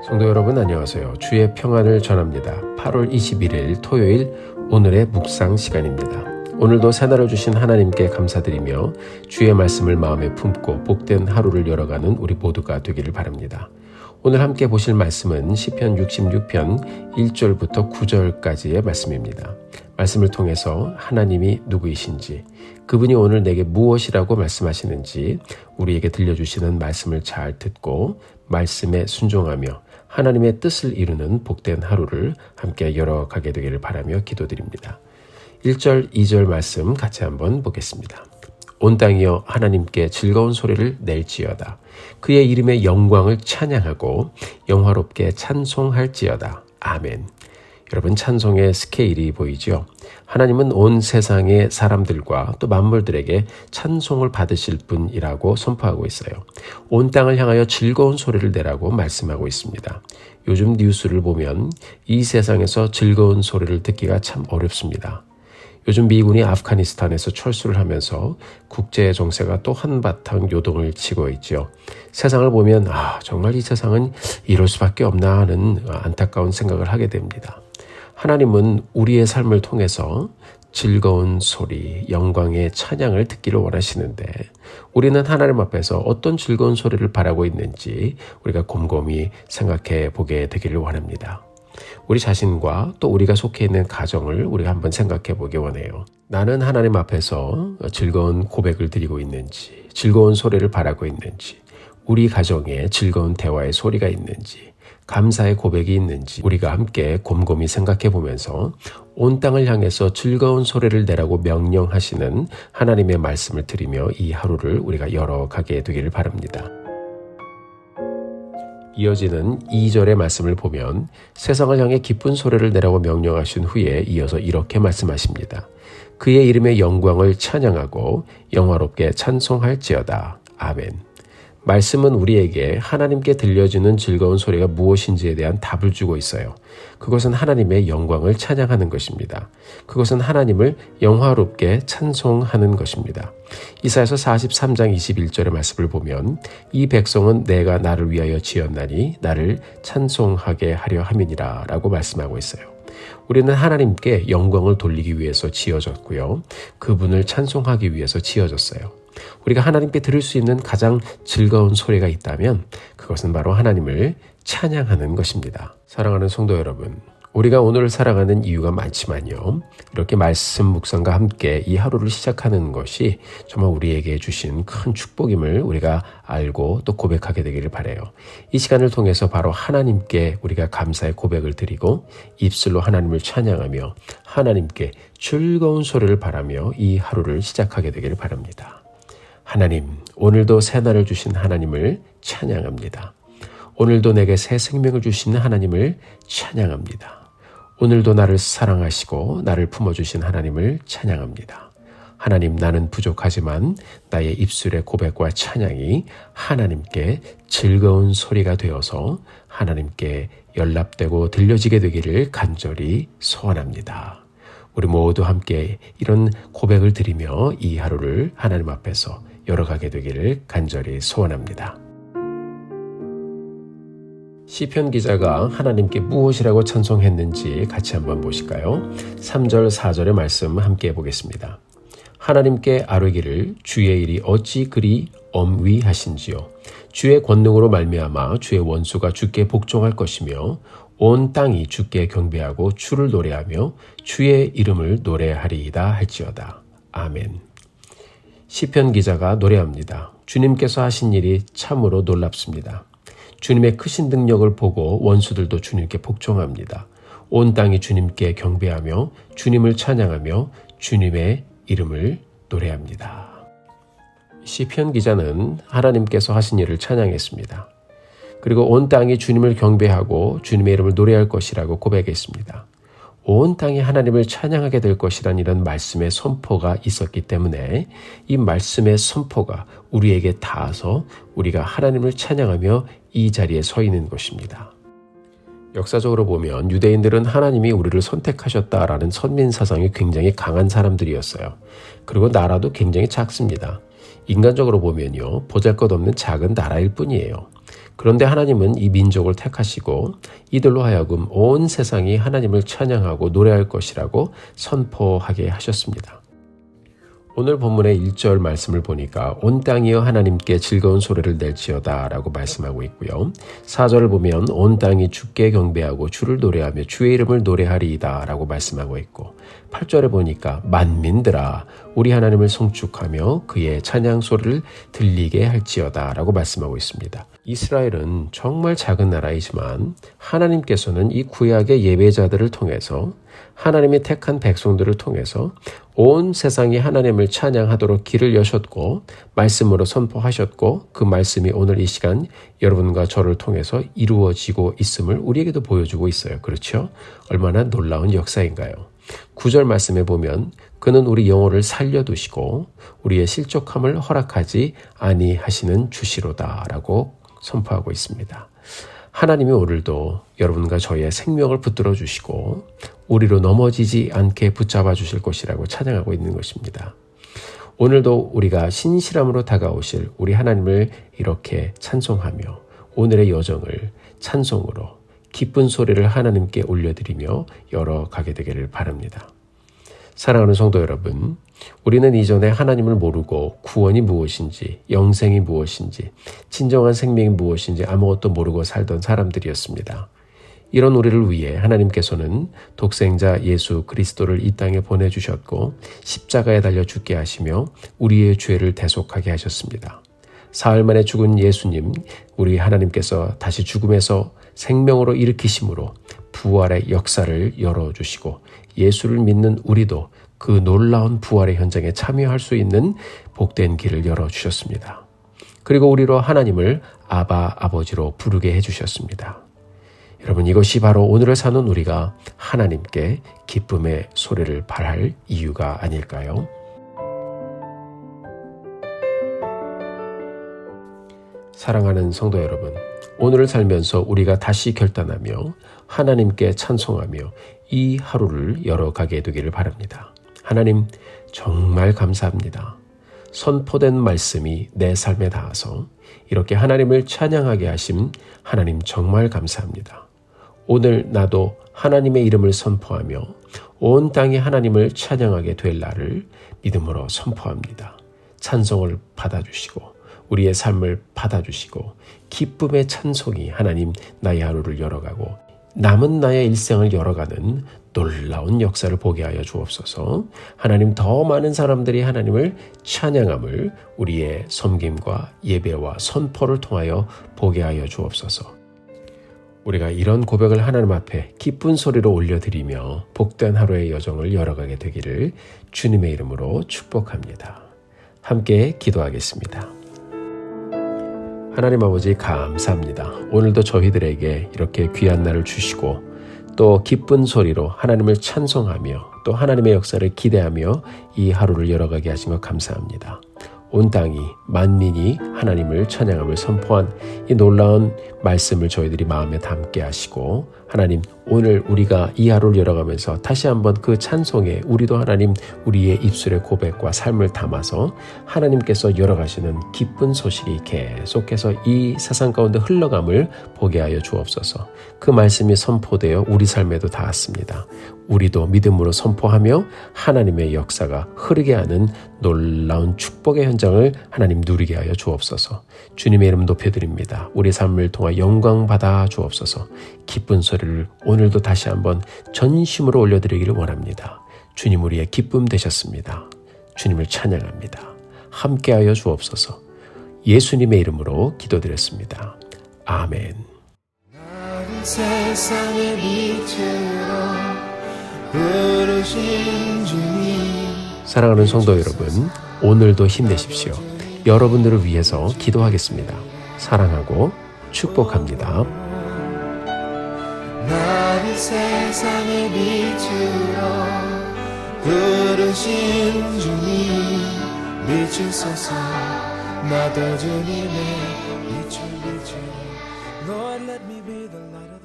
성도 여러분 안녕하세요. 주의 평안을 전합니다. 8월 21일 토요일 오늘의 묵상 시간입니다. 오늘도 새날을 주신 하나님께 감사드리며 주의 말씀을 마음에 품고 복된 하루를 열어가는 우리 모두가 되기를 바랍니다. 오늘 함께 보실 말씀은 시편 66편 1절부터 9절까지의 말씀입니다. 말씀을 통해서 하나님이 누구이신지, 그분이 오늘 내게 무엇이라고 말씀하시는지 우리에게 들려주시는 말씀을 잘 듣고 말씀에 순종하며 하나님의 뜻을 이루는 복된 하루를 함께 열어가게 되기를 바라며 기도드립니다. 1절, 2절 말씀 같이 한번 보겠습니다. 온 땅이여 하나님께 즐거운 소리를 낼지어다. 그의 이름의 영광을 찬양하고 영화롭게 찬송할지어다. 아멘. 여러분, 찬송의 스케일이 보이죠? 하나님은 온 세상의 사람들과 또 만물들에게 찬송을 받으실 분이라고 선포하고 있어요. 온 땅을 향하여 즐거운 소리를 내라고 말씀하고 있습니다. 요즘 뉴스를 보면 이 세상에서 즐거운 소리를 듣기가 참 어렵습니다. 요즘 미군이 아프가니스탄에서 철수를 하면서 국제 정세가 또 한바탕 요동을 치고 있죠. 세상을 보면 정말 이 세상은 이럴 수밖에 없나 하는 안타까운 생각을 하게 됩니다. 하나님은 우리의 삶을 통해서 즐거운 소리, 영광의 찬양을 듣기를 원하시는데 우리는 하나님 앞에서 어떤 즐거운 소리를 바라고 있는지 우리가 곰곰이 생각해 보게 되기를 원합니다. 우리 자신과 또 우리가 속해 있는 가정을 우리가 한번 생각해 보기 원해요. 나는 하나님 앞에서 즐거운 고백을 드리고 있는지, 즐거운 소리를 바라고 있는지, 우리 가정에 즐거운 대화의 소리가 있는지, 감사의 고백이 있는지 우리가 함께 곰곰이 생각해 보면서 온 땅을 향해서 즐거운 소리를 내라고 명령하시는 하나님의 말씀을 드리며 이 하루를 우리가 열어가게 되기를 바랍니다. 이어지는 2절의 말씀을 보면 세상을 향해 기쁜 소리를 내라고 명령하신 후에 이어서 이렇게 말씀하십니다. 그의 이름의 영광을 찬양하고 영화롭게 찬송할지어다. 아멘. 말씀은 우리에게 하나님께 들려주는 즐거운 소리가 무엇인지에 대한 답을 주고 있어요. 그것은 하나님의 영광을 찬양하는 것입니다. 그것은 하나님을 영화롭게 찬송하는 것입니다. 이사야서 43장 21절의 말씀을 보면 이 백성은 내가 나를 위하여 지었나니 나를 찬송하게 하려 함이니라 라고 말씀하고 있어요. 우리는 하나님께 영광을 돌리기 위해서 지어졌고요. 그분을 찬송하기 위해서 지어졌어요. 우리가 하나님께 들을 수 있는 가장 즐거운 소리가 있다면 그것은 바로 하나님을 찬양하는 것입니다. 사랑하는 성도 여러분, 우리가 오늘 살아가는 이유가 많지만요. 이렇게 말씀 묵상과 함께 이 하루를 시작하는 것이 정말 우리에게 주신 큰 축복임을 우리가 알고 또 고백하게 되기를 바라요. 이 시간을 통해서 바로 하나님께 우리가 감사의 고백을 드리고 입술로 하나님을 찬양하며 하나님께 즐거운 소리를 바라며 이 하루를 시작하게 되기를 바랍니다. 하나님, 오늘도 새날을 주신 하나님을 찬양합니다. 오늘도 내게 새 생명을 주신 하나님을 찬양합니다. 오늘도 나를 사랑하시고 나를 품어주신 하나님을 찬양합니다. 하나님, 나는 부족하지만 나의 입술의 고백과 찬양이 하나님께 즐거운 소리가 되어서 하나님께 연락되고 들려지게 되기를 간절히 소원합니다. 우리 모두 함께 이런 고백을 드리며 이 하루를 하나님 앞에서 열어가게 되기를 간절히 소원합니다. 시편 기자가 하나님께 무엇이라고 찬송했는지 같이 한번 보실까요? 3절, 4절의 말씀 함께 보겠습니다. 하나님께 아뢰기를 주의 일이 어찌 그리 엄위하신지요. 주의 권능으로 말미암아 주의 원수가 주께 복종할 것이며 온 땅이 주께 경배하고 주를 노래하며 주의 이름을 노래하리이다 할지어다. 아멘. 시편 기자가 노래합니다. 주님께서 하신 일이 참으로 놀랍습니다. 주님의 크신 능력을 보고 원수들도 주님께 복종합니다. 온 땅이 주님께 경배하며 주님을 찬양하며 주님의 이름을 노래합니다. 시편 기자는 하나님께서 하신 일을 찬양했습니다. 그리고 온 땅이 주님을 경배하고 주님의 이름을 노래할 것이라고 고백했습니다. 온 땅이 하나님을 찬양하게 될 것이란 이런 말씀의 선포가 있었기 때문에 이 말씀의 선포가 우리에게 닿아서 우리가 하나님을 찬양하며 이 자리에 서 있는 것입니다. 역사적으로 보면 유대인들은 하나님이 우리를 선택하셨다라는 선민 사상이 굉장히 강한 사람들이었어요. 그리고 나라도 굉장히 작습니다. 인간적으로 보면요, 보잘것없는 작은 나라일 뿐이에요. 그런데 하나님은 이 민족을 택하시고 이들로 하여금 온 세상이 하나님을 찬양하고 노래할 것이라고 선포하게 하셨습니다. 오늘 본문의 1절 말씀을 보니까 온 땅이여 하나님께 즐거운 소리를 낼지어다 라고 말씀하고 있고요. 4절을 보면 온 땅이 주께 경배하고 주를 노래하며 주의 이름을 노래하리이다 라고 말씀하고 있고, 8절에 보니까 만민들아 우리 하나님을 송축하며 그의 찬양 소리를 들리게 할지어다 라고 말씀하고 있습니다. 이스라엘은 정말 작은 나라이지만 하나님께서는 이 구약의 예배자들을 통해서, 하나님이 택한 백성들을 통해서 온 세상이 하나님을 찬양하도록 길을 여셨고 말씀으로 선포하셨고, 그 말씀이 오늘 이 시간 여러분과 저를 통해서 이루어지고 있음을 우리에게도 보여주고 있어요. 그렇죠? 얼마나 놀라운 역사인가요? 9절 말씀에 보면 그는 우리 영혼을 살려두시고 우리의 실족함을 허락하지 아니하시는 주시로다 라고 선포하고 있습니다. 하나님이 오늘도 여러분과 저의 생명을 붙들어 주시고 우리로 넘어지지 않게 붙잡아 주실 것이라고 찬양하고 있는 것입니다. 오늘도 우리가 신실함으로 다가오실 우리 하나님을 이렇게 찬송하며 오늘의 여정을 찬송으로 기쁜 소리를 하나님께 올려드리며 열어가게 되기를 바랍니다. 사랑하는 성도 여러분, 우리는 이전에 하나님을 모르고 구원이 무엇인지, 영생이 무엇인지, 진정한 생명이 무엇인지 아무것도 모르고 살던 사람들이었습니다. 이런 우리를 위해 하나님께서는 독생자 예수 그리스도를 이 땅에 보내주셨고 십자가에 달려 죽게 하시며 우리의 죄를 대속하게 하셨습니다. 사흘 만에 죽은 예수님, 우리 하나님께서 다시 죽음에서 생명으로 일으키심으로 부활의 역사를 열어주시고 예수를 믿는 우리도 그 놀라운 부활의 현장에 참여할 수 있는 복된 길을 열어주셨습니다. 그리고 우리로 하나님을 아바 아버지로 부르게 해주셨습니다. 여러분, 이것이 바로 오늘을 사는 우리가 하나님께 기쁨의 소리를 발할 이유가 아닐까요? 사랑하는 성도 여러분, 오늘을 살면서 우리가 다시 결단하며 하나님께 찬송하며 이 하루를 열어가게 되기를 바랍니다. 하나님, 정말 감사합니다. 선포된 말씀이 내 삶에 닿아서 이렇게 하나님을 찬양하게 하심 하나님 정말 감사합니다. 오늘 나도 하나님의 이름을 선포하며 온 땅이 하나님을 찬양하게 될 날을 믿음으로 선포합니다. 찬송을 받아주시고 우리의 삶을 받아주시고 기쁨의 찬송이 하나님 나의 하루를 열어가고 남은 나의 일생을 열어가는 놀라운 역사를 보게 하여 주옵소서. 하나님, 더 많은 사람들이 하나님을 찬양함을 우리의 섬김과 예배와 선포를 통하여 보게 하여 주옵소서. 우리가 이런 고백을 하나님 앞에 기쁜 소리로 올려드리며 복된 하루의 여정을 열어가게 되기를 주님의 이름으로 축복합니다. 함께 기도하겠습니다. 하나님 아버지, 감사합니다. 오늘도 저희들에게 이렇게 귀한 날을 주시고 또 기쁜 소리로 하나님을 찬송하며 또 하나님의 역사를 기대하며 이 하루를 열어가게 하신 것 감사합니다. 온 땅이 만민이 하나님을 찬양함을 선포한 이 놀라운 말씀을 저희들이 마음에 담게 하시고, 하나님, 오늘 우리가 이 하루를 열어가면서 다시 한번 그 찬송에 우리도 하나님 우리의 입술의 고백과 삶을 담아서 하나님께서 열어가시는 기쁜 소식이 계속해서 이 세상 가운데 흘러감을 보게 하여 주옵소서. 그 말씀이 선포되어 우리 삶에도 닿았습니다. 우리도 믿음으로 선포하며 하나님의 역사가 흐르게 하는 놀라운 축복의 현장을 하나님 누리게 하여 주옵소서. 주님의 이름 높여드립니다. 우리 삶을 통해 영광 받아 주옵소서. 기쁜 소리를 오늘도 다시 한번 전심으로 올려드리기를 원합니다. 주님, 우리의 기쁨 되셨습니다. 주님을 찬양합니다. 함께하여 주옵소서. 예수님의 이름으로 기도드렸습니다. 아멘. 세상의 빛으로 부르신 주님. 사랑하는 성도 여러분, 오늘도 힘내십시오. 여러분들을 위해서 기도하겠습니다. 사랑하고 축복합니다. 나를 세상의 빛으로 부르신 주님, 비추소서. 나도 주님의 빛을 비추리. Lord, let me be the light.